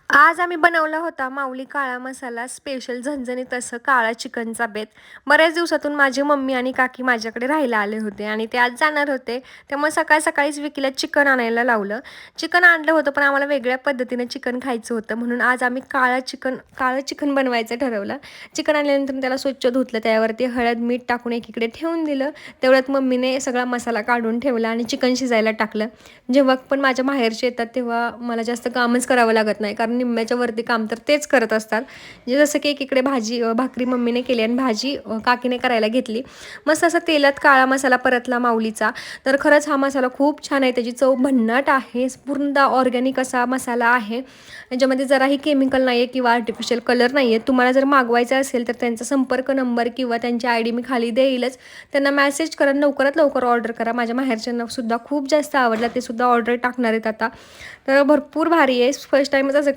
आज आम्ही बनवला होता माऊली काळा मसाला स्पेशल झणझणीत असं काळा चिकनचा बेत. बऱ्याच दिवसातून माझी मम्मी आणि काकी माझ्याकडे राहायला आले होते आणि ते आज जाणार होते. त्यामुळे सकाळीच विकीला चिकन आणायला लावलं. चिकन आणलं होतं पण आम्हाला वेगळ्या पद्धतीने चिकन खायचं होतं म्हणून आज आम्ही काळं चिकन बनवायचं ठरवलं. चिकन आणल्यानंतर त्याला स्वच्छ धुतलं, त्यावरती हळद मीठ टाकून एकीकडे ठेवून दिलं. तेवढ्यात मम्मीने सगळा मसाला काढून ठेवला आणि चिकन शिजायला टाकलं. जेव्हा पण माझ्या माहेरचे येतात तेव्हा मला जास्त कामच करावं लागत नाही, कारण निम्म्याच्या वरती काम तर तेच करत असतात. जे जसं की एकीकडे भाकरी मम्मीने केली आणि भाजी काकीने करायला घेतली. मस्त असं तेलात काळा मसाला परतला माऊलीचा. तर खरंच हा मसाला खूप छान आहे, त्याची चव भन्नाट आहे, पूर्ण ऑर्गॅनिक असा मसाला आहे. याच्यामध्ये जराही केमिकल नाही आहे किंवा आर्टिफिशियल कलर नाही आहे. तुम्हाला जर मागवायचा असेल तर त्यांचा संपर्क नंबर किंवा त्यांची ID मी खाली देईलच, त्यांना मेसेज करा, लवकरात लवकर ऑर्डर करा. माझ्या माहेरच्यांना सुद्धा खूप जास्त आवडला, ते सुद्धा ऑर्डर टाकणार आहेत आता. तर भरपूर भारी आहे, फर्स्ट टाईमच असं